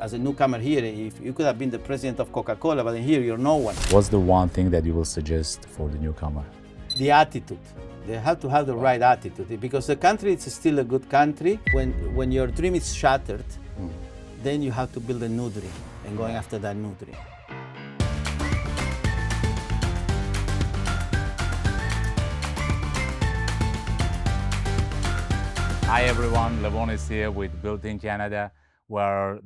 as a newcomer here, if you could have been the president of Coca-Cola, but here you're no one. What's the one thing that you will suggest for the newcomer? The attitude. They have to have the right attitude, because the country is still a good country. When your dream is shattered, then you have to build a new dream and going after that new dream. Hi everyone, Levon is here with Built in Canada. We're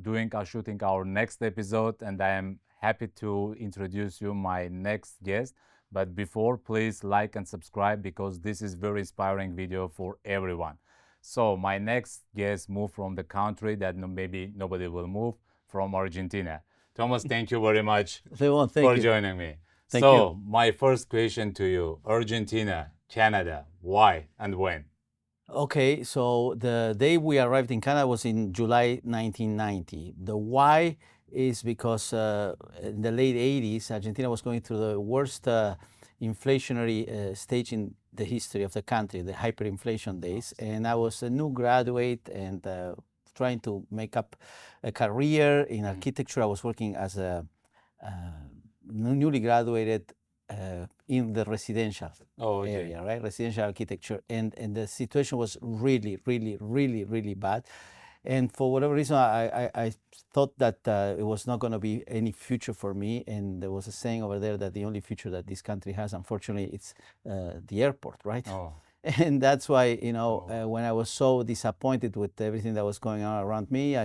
shooting our next episode, and I am happy to introduce you my next guest. But before, please like and subscribe, because this is very inspiring video for everyone. So my next guest moved from the country that maybe nobody will move, from Argentina. Thomas, thank you very much Levon, for joining me. Thank you. My first question to you, Argentina, Canada, why and when? Okay, so the day we arrived in Canada was in July 1990. The why is because in the late 80s, Argentina was going through the worst inflationary stage in the history of the country, the hyperinflation days. And I was a new graduate and trying to make up a career in architecture. I was working as a newly graduated in the residential area, right? Residential architecture. And the situation was really bad. And for whatever reason, I thought that it was not going to be any future for me. And there was a saying over there that the only future that this country has, unfortunately, it's the airport, right? Oh. And that's why, when I was so disappointed with everything that was going on around me,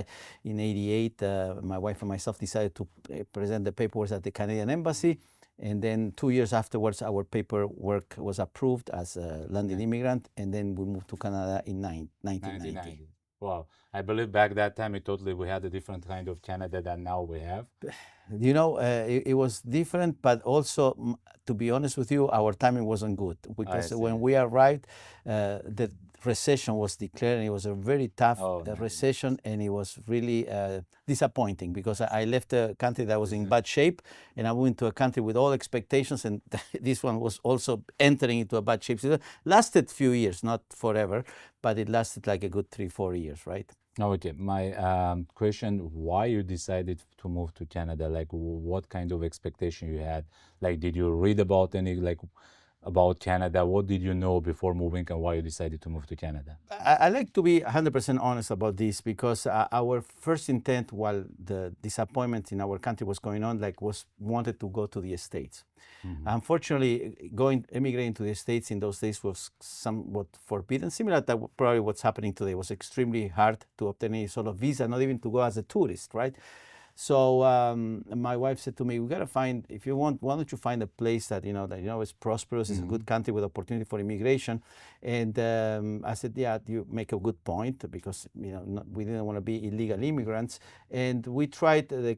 in '88, my wife and myself decided to present the paperwork at the Canadian Embassy. And then 2 years afterwards, our paperwork was approved as a landed immigrant. And then we moved to Canada in 1990. Wow. I believe back that time, we had a different kind of Canada than now we have. It was different, but also, to be honest with you, our timing wasn't good. Because when we arrived, the recession was declared, and it was a very tough recession, and it was really disappointing, because I left a country that was in bad shape, and I went to a country with all expectations, and this one was also entering into a bad shape. So it lasted a few years, not forever, but it lasted like a good 3-4 years, right? Okay, my question, why you decided to move to Canada? Like, what kind of expectation you had? Like, did you read about about Canada? What did you know before moving, and why you decided to move to Canada? I like to be 100% honest about this, because our first intent, while the disappointment in our country was going on, was wanted to go to the States. Unfortunately, immigrating to the States in those days was somewhat forbidden, similar to probably what's happening today. It was extremely hard to obtain any sort of visa, not even to go as a tourist, right? So my wife said to me, "We gotta find, if you want, why don't you find a place that is prosperous, is a good country with opportunity for immigration?" And I said, "Yeah, you make a good point, because we didn't want to be illegal immigrants." And we tried the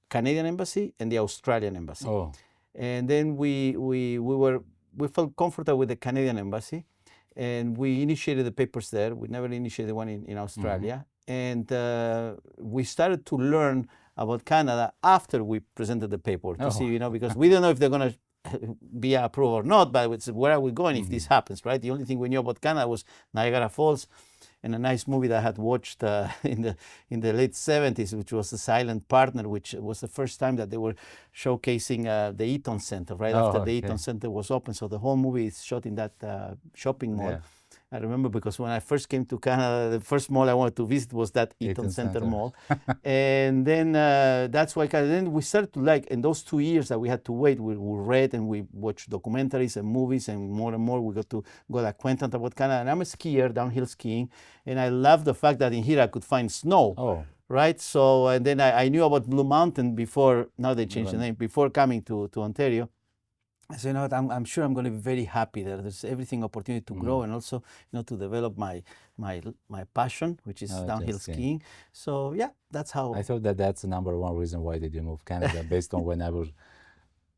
Canadian Embassy and the Australian Embassy. Oh. And then we felt comfortable with the Canadian Embassy, and we initiated the papers there. We never initiated one in Australia. And we started to learn about Canada after we presented the paperwork to see, because we don't know if they're going to be approved or not, but it's where are we going if this happens, right? The only thing we knew about Canada was Niagara Falls and a nice movie that I had watched in the late 70s, which was The Silent Partner, which was the first time that they were showcasing the Eaton Center, right after the Eaton Center was open. So the whole movie is shot in that shopping mall. Yeah. I remember, because when I first came to Canada, the first mall I wanted to visit was that Eaton Center Mall. And then that's why then we started to in those 2 years that we had to wait, we read and we watched documentaries and movies, and more we got acquainted about Canada. And I'm a skier, downhill skiing, and I love the fact that in here I could find snow. Oh. Right? So, and then I knew about Blue Mountain before, now they changed the name, before coming to Ontario. I said, I'm sure I'm going to be very happy there. There's everything opportunity to grow, and also, to develop my passion, which is downhill skiing. So yeah, that's how. I thought that's the number one reason why did you move Canada, based on when I was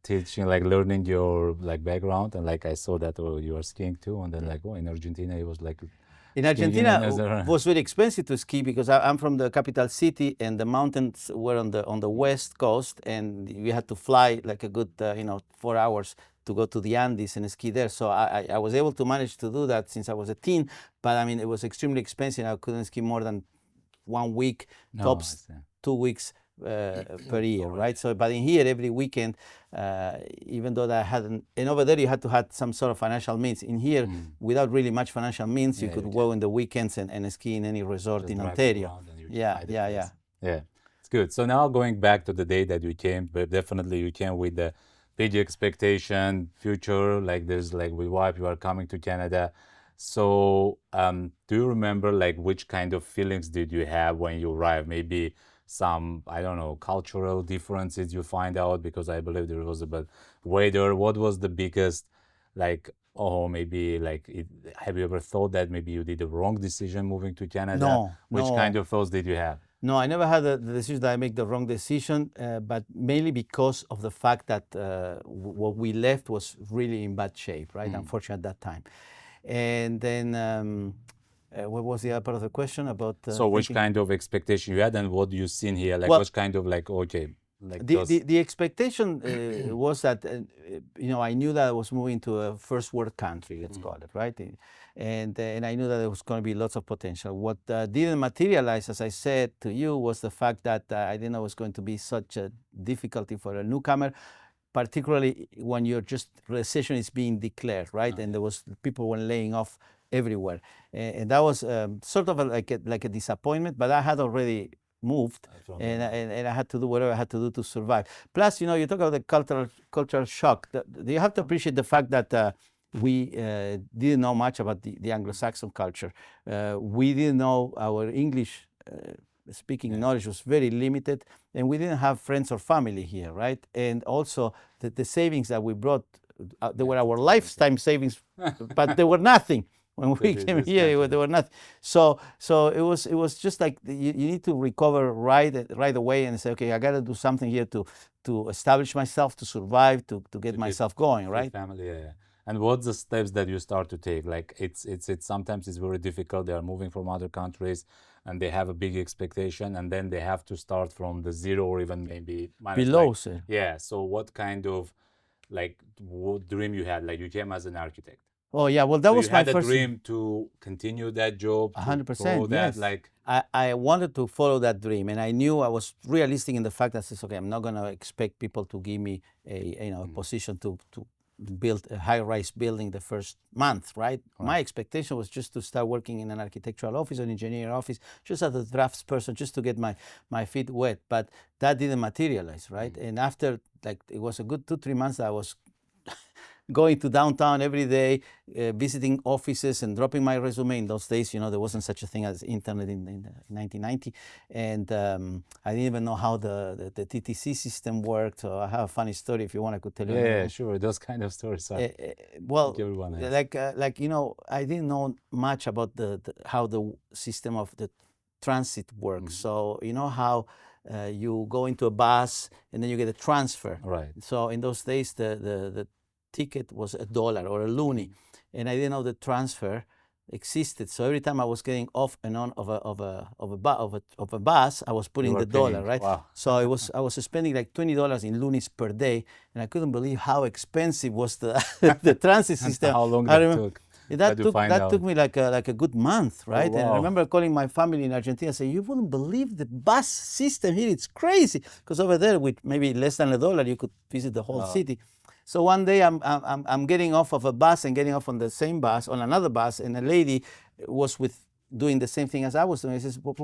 teaching, learning your background, and I saw that you were skiing too, and then in Argentina it was In Argentina, it was very expensive to ski, because I'm from the capital city, and the mountains were on the west coast, and you had to fly a good 4 hours to go to the Andes and ski there. So I was able to manage to do that since I was a teen, but it was extremely expensive. I couldn't ski more than 1 week, No, tops 2 weeks per year, right? So, but in here, every weekend, even though that I hadn't, and over there you had to have some sort of financial means. In here, without really much financial means, you could go in the weekends and ski in any resort in Ontario. Yeah. Yeah, it's good. So now going back to the day that you came, but definitely you came with the big expectation, future, like there's like with wife, you are coming to Canada. So do you remember like which kind of feelings did you have when you arrived? Maybe some, I don't know, cultural differences you find out, because I believe there was about weather. What was the biggest, like, oh, maybe like, have you ever thought that maybe you did the wrong decision moving to Canada? No, Which no. kind of thoughts did you have? No, I never had the decision that I make the wrong decision, but mainly because of the fact that what we left was really in bad shape, right? Unfortunately, at that time. And then, what was the other part of the question about? So which kind of expectation you had, and what do you seen here? Like, Well, which kind of like, okay, like the expectation was that I knew that I was moving to a first world country, let's call it, right? And I knew that there was going to be lots of potential. What didn't materialize, as I said to you, was the fact that I didn't know it was going to be such a difficulty for a newcomer, particularly when you're just recession is being declared, right? And there was people were laying off everywhere, and that was sort of like a disappointment. But I had already moved, and I had to do whatever I had to do to survive. Plus, you talk about the cultural shock. You have to appreciate the fact that we didn't know much about the Anglo-Saxon culture. We didn't know our English speaking knowledge was very limited, and we didn't have friends or family here, right? And also the savings that we brought, they were our lifetime savings, but they were nothing. When we came here, they were nothing. So it was just like you need to recover right away and say, okay, I got to do something here to establish myself, to survive, to get myself going, right? Family, yeah. And what's the steps that you start to take? Like it's sometimes it's very difficult. They are moving from other countries and they have a big expectation, and then they have to start from the zero or even maybe below. Like, yeah. So what kind of like what dream you had? Like you came as an architect. Oh yeah, well that was my first dream to continue that job. 100%. Yes. Like I wanted to follow that dream, and I knew I was realistic in the fact that it's okay. I'm not gonna expect people to give me a position to build a high-rise building the first month, right? My expectation was just to start working in an architectural office, an engineer office, just as a draftsperson, just to get my feet wet. But that didn't materialize, right? And after like it was a good 2-3 months that I was going to downtown every day, visiting offices and dropping my resume. In those days, there wasn't such a thing as internet in 1990. And I didn't even know how the TTC system worked. So I have a funny story if you want, I could tell you. Yeah, sure. Those kind of stories are well, like I didn't know much about how the system of the transit works. So you know how you go into a bus and then you get a transfer. Right. So in those days, the ticket was $1 or a loonie, and I didn't know the transfer existed. So every time I was getting off and on of a bus, I was putting the dollar, right? Wow. So I was spending like $20 in loonies per day, and I couldn't believe how expensive was the the transit system. How long that took? That took me like a good month, right? Oh, wow. And I remember calling my family in Argentina and saying, you wouldn't believe the bus system here, it's crazy. Because over there, with maybe less than $1, you could visit the whole city. So one day I'm getting off of a bus and getting off on the same bus, on another bus, and a lady was doing the same thing as I was doing. He says, well,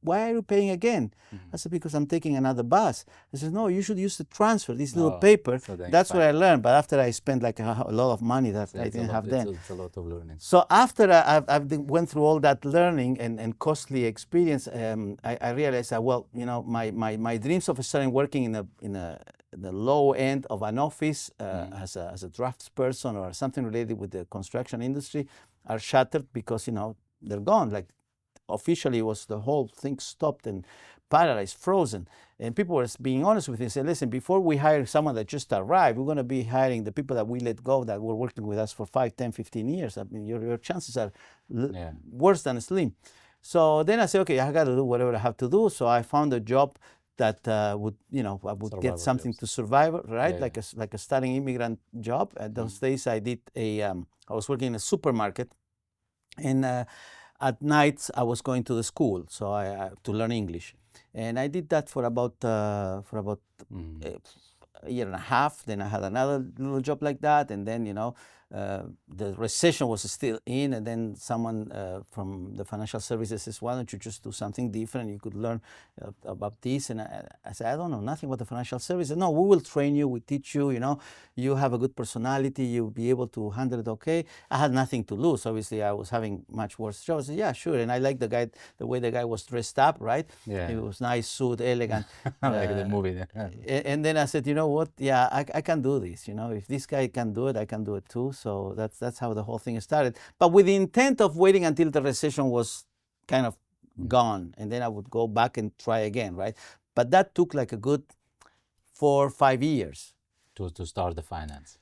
why are you paying again? I said, because I'm taking another bus. I said, no, you should use the transfer, this little paper. So that's what I learned. But after I spent like a lot of money that I didn't have then. It's a lot of learning. So after I went through all that learning and costly experience, I realized that, well, my dreams of starting working in the low end of an office as a draftsperson or something related with the construction industry are shattered because, they're gone. Like officially was the whole thing stopped and paralyzed, frozen. And people were being honest with me and said, listen, before we hire someone that just arrived, we're going to be hiring the people that we let go that were working with us for 5, 10, 15 years. I mean, your chances are worse than slim. So then I said, okay, I got to do whatever I have to do. So I found a job that I would get something to survive, right? Like a starting immigrant job. At those days, I was working in a supermarket, and at nights I was going to the school, so I to learn English, and I did that for about a year and a half. Then I had another little job like that, and then the recession was still in, and then someone from the financial services says, "Why don't you just do something different? You could learn about this." And I said, "I don't know nothing about the financial services." "No, we will train you. We teach you. You have a good personality. You'll be able to handle it okay." I had nothing to lose. Obviously, I was having much worse jobs. I said, "Yeah, sure." And I liked the way the guy was dressed up, right? Yeah. It was nice suit, elegant. Like the movie. And then I said, "You know what? Yeah, I can do this. If this guy can do it, I can do it too." So that's how the whole thing started. But with the intent of waiting until the recession was kind of gone, and then I would go back and try again, right? But that took like a good 4 or 5 years. To start the finance.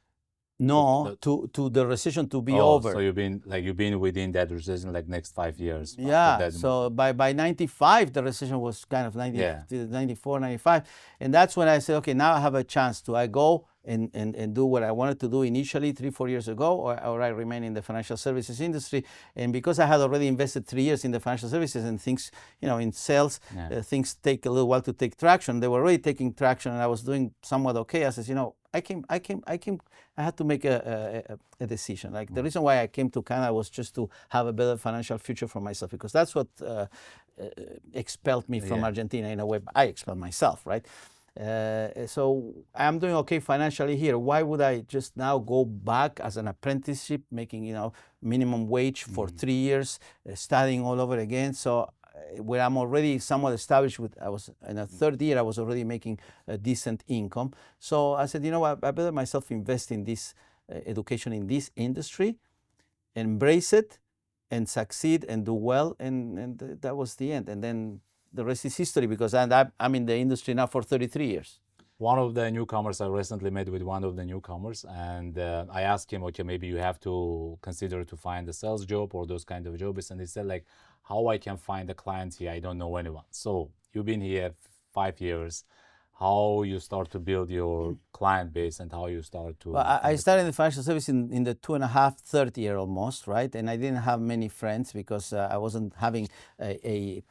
No, to the recession to be over. So you've been within that recession like next 5 years. Yeah. So by 95, the recession was kind of 94, 95. And that's when I said, okay, now I have a chance. Do I go and do what I wanted to do initially 3-4 years ago, or I remain in the financial services industry? And because I had already invested 3 years in the financial services and things, in sales, things take a little while to take traction. They were already taking traction, and I was doing somewhat okay. I said, I had to make a decision. Like the reason why I came to Canada was just to have a better financial future for myself, because that's what expelled me from Argentina in a way. I expelled myself, right? So I'm doing okay financially here. Why would I just now go back as an apprenticeship, making minimum wage for 3 years, studying all over again? So where I'm already somewhat established I was in a third year, I was already making a decent income. So I said, I better myself invest in this education in this industry, embrace it, and succeed and do well. And that was the end. And then the rest is history, because I'm in the industry now for 33 years. One of the newcomers, I recently met with one of the newcomers, and I asked him, okay, maybe you have to consider to find a sales job or those kind of jobs. And he said, like, how I can find a client here? I don't know anyone. So you've been here 5 years. How you start to build your client base, and how you start to... Well, I started in the financial service in the 2.5, third year almost, right? And I didn't have many friends, because I wasn't having a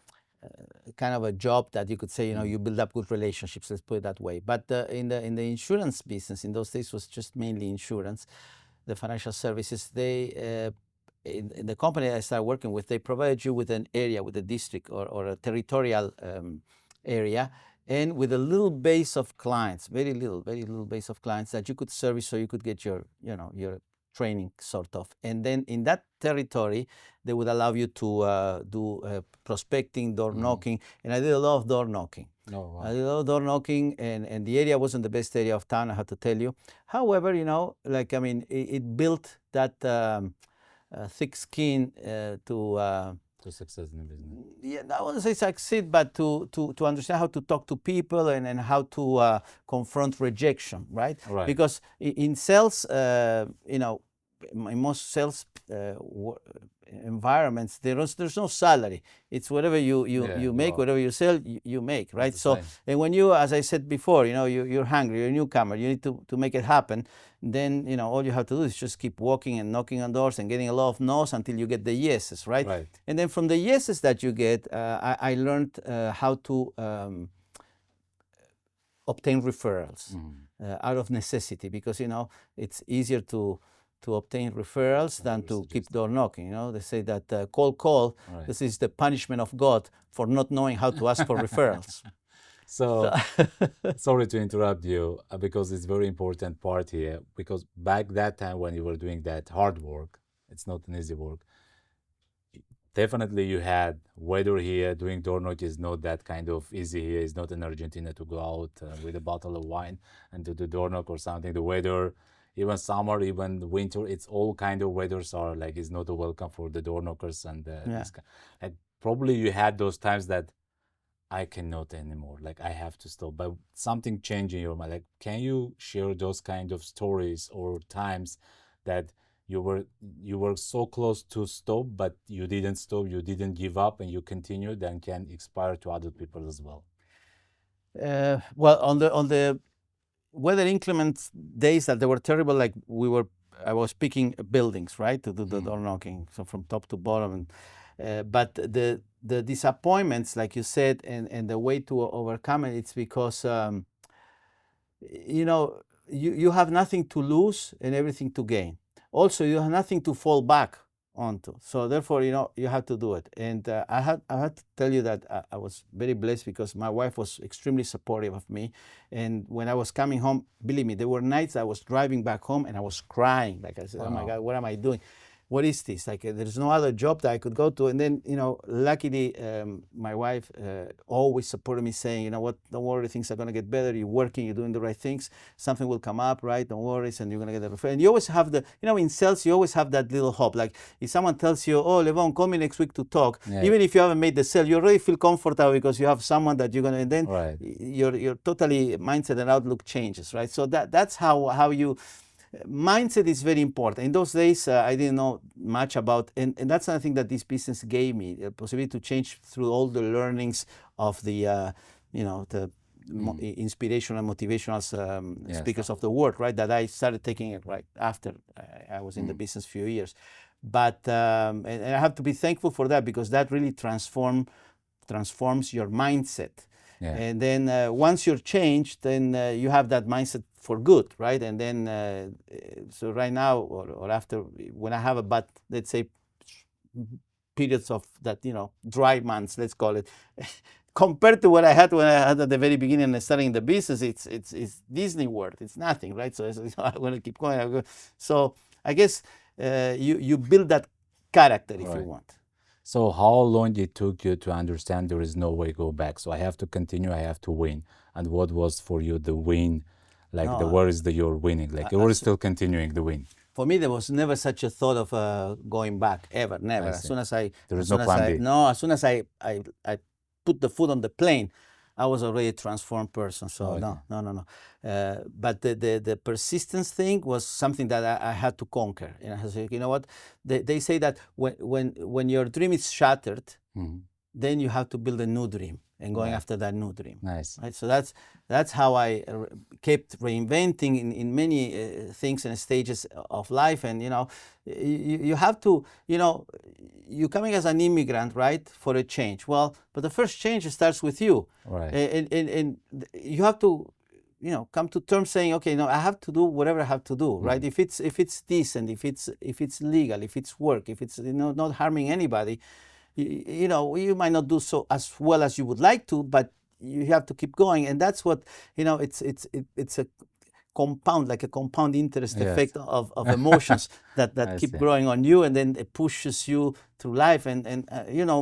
kind of a job that you could say, you build up good relationships, let's put it that way. But in the insurance business, in those days was just mainly insurance, the financial services, they, in the company I started working with, they provided you with an area, with a district or a territorial area, and with a little base of clients, very little base of clients that you could service, so you could get your training sort of. And then in that territory, they would allow you to do prospecting, door knocking, and I did a lot of door knocking. Oh, wow. I did a lot of door knocking, and the area wasn't the best area of town, I have to tell you. However, it built that thick skin to success in the business. Yeah, I wouldn't say succeed, but to understand how to talk to people and how to confront rejection, right? Right. Because in sales, in most sales environments, there's no salary. It's whatever you make, whatever you sell, you make, right? So, and when you, as I said before, you're hungry, you're a newcomer, you need to make it happen. Then, all you have to do is just keep walking and knocking on doors and getting a lot of no's until you get the yeses, right? Right. And then from the yeses that you get, I learned how to obtain referrals out of necessity, because, it's easier to obtain referrals than to keep door knocking. They say that cold call, this is the punishment of God for not knowing how to ask for referrals. So sorry to interrupt you, because it's very important part here, because back that time when you were doing that hard work, it's not an easy work. Definitely you had weather here. Doing door knock is not that kind of easy here. It's not in Argentina to go out with a bottle of wine and to do door knock or something. The weather, even summer, even winter, it's all kind of weathers are like, it's not a welcome for the door knockers. And probably you had those times that I cannot anymore, like I have to stop, but something changed in your mind. Like, can you share those kind of stories or times that you were so close to stop, but you didn't stop, you didn't give up, and you continued, and can inspire to other people as well? Well, on the weather inclement days that they were terrible, like I was picking buildings, right, to do the door knocking, so from top to bottom. But the disappointments, like you said, and the way to overcome it, it's because you have nothing to lose and everything to gain. Also, you have nothing to fall back onto. So therefore, you have to do it. And I had to tell you that I was very blessed because my wife was extremely supportive of me. And when I was coming home, believe me, there were nights I was driving back home and I was crying. Like I said, oh my God, what am I doing? What is this? Like, there's no other job that I could go to. And then, luckily, my wife always supported me, saying, you know what, don't worry, things are going to get better. You're working, you're doing the right things. Something will come up, right? Don't worry, and you're going to get a referral. And you always have in sales, you always have that little hope. Like, if someone tells you, oh, Levon, call me next week to talk, even if you haven't made the sale, you already feel comfortable because you have someone that you're going to, and then your totally mindset and outlook changes, right? So that's how you. Mindset is very important. In those days, I didn't know much about, and that's another thing that this business gave me, the possibility to change through all the learnings of the inspirational and motivational speakers of the world, right? That I started taking it right after I was in the business a few years. But and I have to be thankful for that because that really transforms your mindset. Yeah. And then once you're changed, then you have that mindset for good, right? And then so right now or after, when I have about, let's say, periods of that, dry months, let's call it, compared to what I had when I had at the very beginning and starting the business, it's Disney World. It's nothing, right? So I'm going to keep going. So I guess you build that character if you want. So how long it took you to understand there is no way go back? So I have to continue, I have to win. And what was for you the win? Like where is you're winning? Like you were still continuing the win. For me, there was never such a thought of going back, ever, never. As soon as there was no plan B. No, as soon as I put the foot on the plane, I was already a transformed person. So no. But the persistence thing was something that I had to conquer. And I said, you know what? They say that when your dream is shattered, then you have to build a new dream and going after that new dream. Nice. Right. So that's how I kept reinventing in many things and stages of life. And you have to, you're coming as an immigrant, right, for a change. Well, but the first change starts with you. Right. And you have to, come to terms saying, okay, no, I have to do whatever I have to do, right? If it's decent, if it's legal, if it's work, if it's not harming anybody, you might not do so as well as you would like to, but you have to keep going. And that's what, it's a compound interest effect of emotions that keep growing on you, and then it pushes you through life. And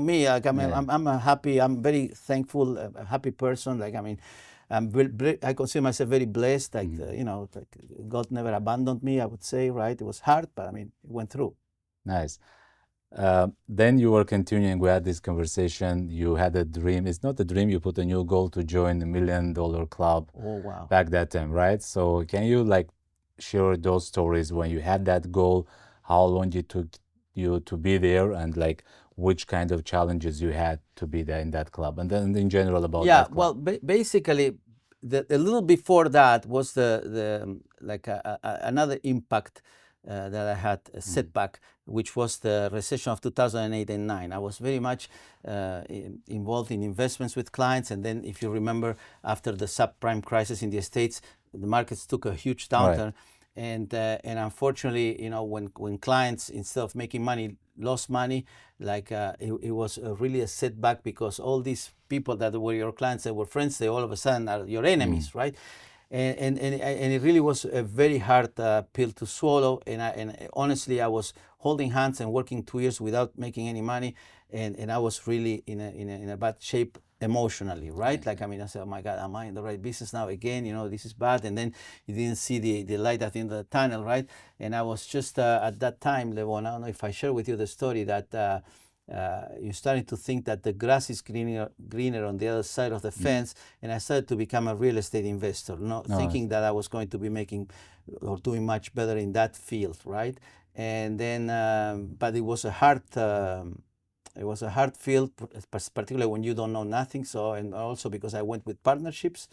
me, like, I'm a happy, I'm very thankful, a happy person. Like, I consider myself very blessed. Like, like God never abandoned me, I would say, right? It was hard, but it went through. Nice. Then you were continuing. We had this conversation. You had a dream. It's not a dream. You put a new goal to join the $1 Million Club. Oh, wow. Back that time, right? So can you share those stories when you had that goal, how long it took you to be there, and which kind of challenges you had to be there in that club, and then in general about that club? Well, basically, a little before that was another impact that I had, a setback, which was the recession of 2008 and 9. I was very much involved in investments with clients, and then, if you remember, after the subprime crisis in the States, the markets took a huge downturn. Right. And unfortunately, when clients, instead of making money, lost money, it was really a setback, because all these people that were your clients, that were friends, they all of a sudden are your enemies, right? And it really was a very hard pill to swallow. And honestly, I was holding hands and working 2 years without making any money, and I was really in a bad shape emotionally, right? Like, I said, oh my God, am I in the right business now again? This is bad. And then you didn't see the light at the end of the tunnel, right? And I was just at that time, Levon, I don't know if I share with you the story that you're starting to think that the grass is greener on the other side of the fence. And I started to become a real estate investor, thinking that I was going to be making or doing much better in that field, right? And then, but it was a hard field, particularly when you don't know nothing. So, and also because I went with partnerships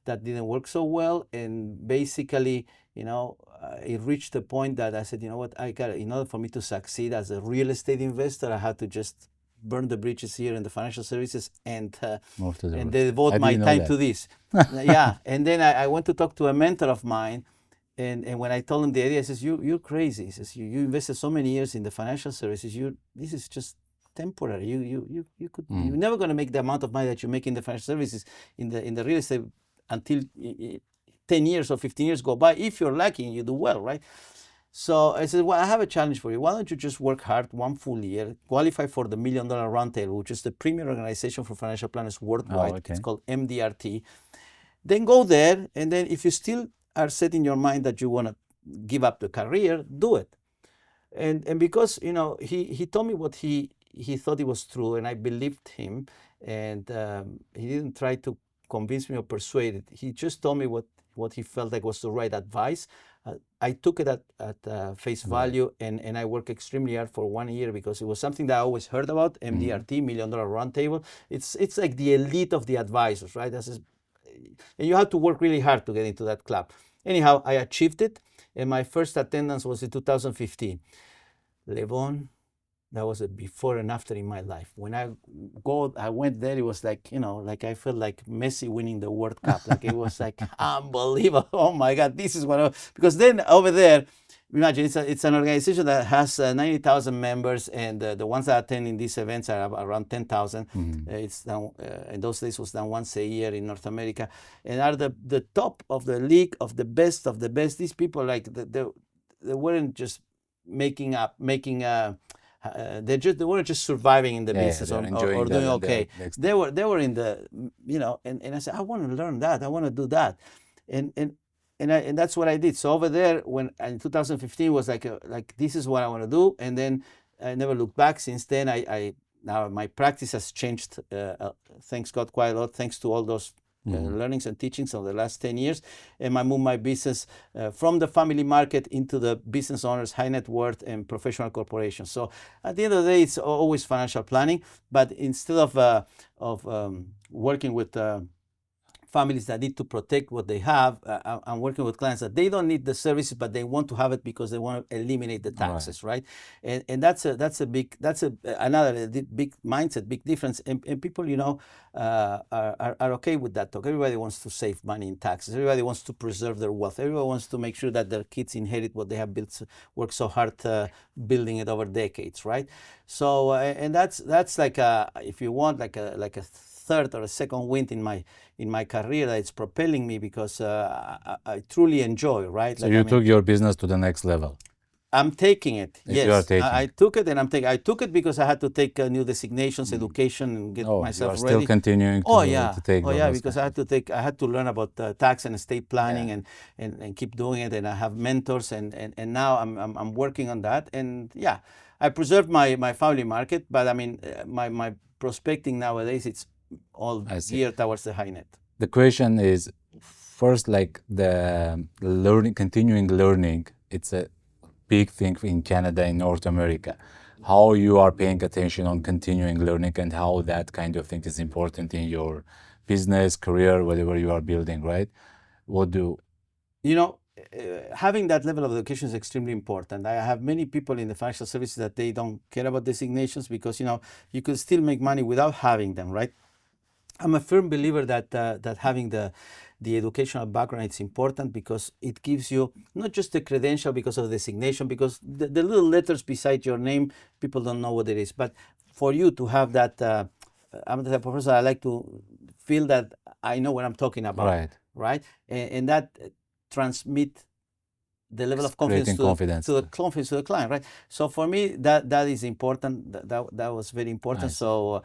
that didn't work so well. And basically, it reached a point that I said, you know what, in order for me to succeed as a real estate investor, I had to just burn the bridges here in the financial services and and devote my time to this. Yeah, and then I went to talk to a mentor of mine, and when I told him the idea, he says, "You're crazy." He says, "You invested so many years in the financial services. This is just temporary. You're never going to make the amount of money that you make in the financial services in the real estate until 10 years or 15 years go by. If you're lucky and you do well, right?" So I said, "Well, I have a challenge for you. Why don't you just work hard 1 full year, qualify for the $1 Million Roundtable, which is the premier organization for financial planners worldwide. It's called MDRT. Then go there, and then if you still are set in your mind that you want to give up the career, do it." And because he told me what he thought it was true, and I believed him, and he didn't try to convince me or persuade it. He just told me what he felt like was the right advice. I took it at face value, and I worked extremely hard for 1 year because it was something that I always heard about, MDRT, $1 Million Roundtable. It's like the elite of the advisors, right? And you have to work really hard to get into that club. Anyhow, I achieved it, and my first attendance was in 2015. Levon, that was a before and after in my life. When I went there, it was like, like I felt like Messi winning the World Cup. Like it was like unbelievable. Oh my God, this is because then over there, imagine it's an organization that has 90,000 members, and the ones that attend in these events are around 10,000. It's done, in those days was done once a year in North America, and are the top of the league of the best of the best. These people, like they weren't just making they weren't just surviving in the business or doing okay. They were in the and I said, I want to learn that. I want to do that, and that's what I did. So over there, when in 2015 was like this is what I want to do, and then I never looked back. Since then, now my practice has changed. Thanks God, quite a lot. Thanks to all those learnings and teachings of the last 10 years, and I moved my business from the family market into the business owners, high net worth, and professional corporations. So at the end of the day, it's always financial planning, but instead of working with families that need to protect what they have, I'm working with clients that they don't need the services, but they want to have it because they want to eliminate the taxes, right? And that's another big mindset, big difference. And people, are okay with that talk. Everybody wants to save money in taxes. Everybody wants to preserve their wealth. Everybody wants to make sure that their kids inherit what they have built, worked so hard building it over decades, right? So and that's like if you want like a third or a second wind in my career that's propelling me, because I truly enjoy, right? So you took your business to the next level. I'm taking it. Yes, I took it, and I took it because I had to take new designations, education, and get myself ready. Still continuing to take. Because I had to learn about tax and estate planning, and keep doing it. And I have mentors, and now I'm working on that. And I preserved my family market, but I mean my prospecting nowadays, it's all geared towards the high net. The question is, first, like the continuing learning, it's a big thing in Canada, in North America. How you are paying attention on continuing learning, and how that kind of thing is important in your business, career, whatever you are building, right? Having that level of education is extremely important. I have many people in the financial services that they don't care about designations, because you could still make money without having them, right? I'm a firm believer that having the educational background, it's important, because it gives you not just the credential because of the designation, because the little letters beside your name, people don't know what it is. But for you to have that, I'm the type of person I like to feel that I know what I'm talking about, right? And that transmit the level of confidence to the client, right? So for me, that is important. That was very important. Nice. So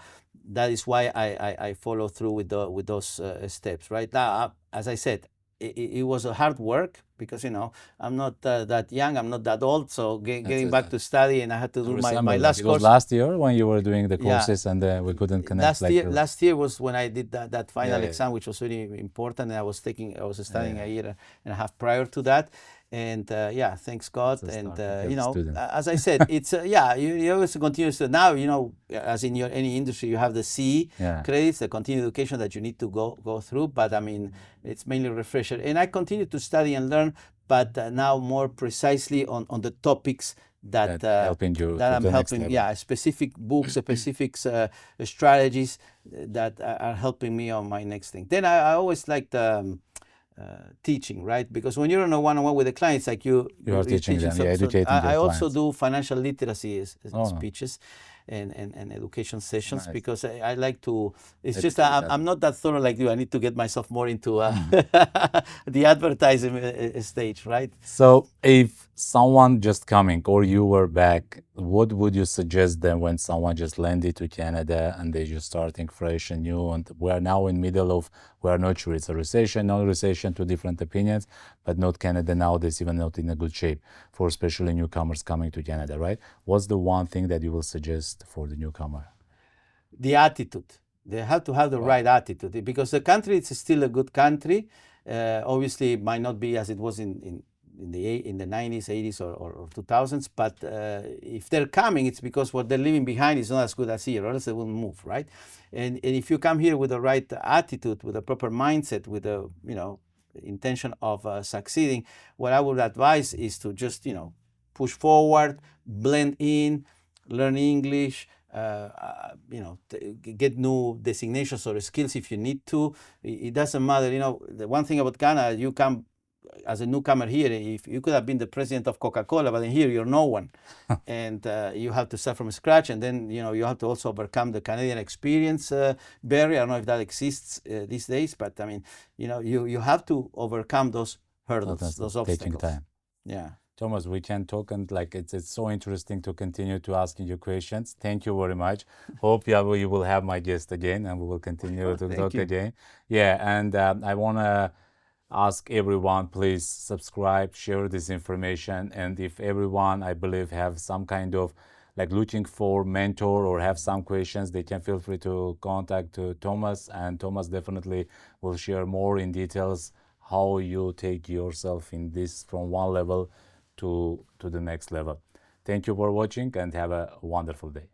that is why I follow through with those steps, right? Now, as I said, it was a hard work, because I'm not that young, I'm not that old. So getting back to study, and I had to do my last course. It was last year when you were doing the courses, and we couldn't connect. Last year was when I did that final exam, which was very important. And I was studying a year and a half prior to that. And thanks God. And as I said, it's you always continue to now, as in any industry, you have the CE credits, the continuing education that you need to go through. But I mean, it's mainly refresher. And I continue to study and learn, but now more precisely on the topics that helping you that to I'm the next helping. level. Yeah, specific books, specific strategies that are helping me on my next thing. Then I always liked teaching, right? Because when you're on a one-on-one with the clients, like You are teaching them, So, educating your I also clients. do financial literacy Oh. speeches and education sessions Nice. because I like to. It's just Educate I'm not that thorough like you. I need to get myself more into the advertising stage, right? So if someone just coming or you were back, what would you suggest them when someone just landed to Canada and they just starting fresh and new, and we're now in middle of, we're not sure it's a recession, no recession, two different opinions, but not Canada nowadays, even not in a good shape for especially newcomers coming to Canada, right? What's the one thing that you will suggest for the newcomer? The attitude. They have to have the right attitude because the country is still a good country. Obviously, it might not be as it was in the 90s, 80s, or 2000s. But if they're coming, it's because what they're leaving behind is not as good as here, or else they will move, right? And if you come here with the right attitude, with a proper mindset, with a intention of succeeding, what I would advise is to just push forward, blend in, learn English. Get new designations or skills if you need to. It doesn't matter. The one thing about Canada, you come as a newcomer here. If you could have been the president of Coca-Cola, but in here you're no one, and you have to start from scratch. And then you have to also overcome the Canadian experience barrier. I don't know if that exists these days, but I mean, you have to overcome those hurdles, those obstacles. Taking time. Yeah. Thomas, we can talk and it's so interesting to continue to asking you questions. Thank you very much. Hope you will have my guest again and we will continue to talk again. Yeah, and I want to ask everyone, please subscribe, share this information. And if everyone, I believe, have some kind of looking for mentor or have some questions, they can feel free to contact Thomas, and Thomas definitely will share more in details how you take yourself in this from one level to the next level. Thank you for watching and have a wonderful day.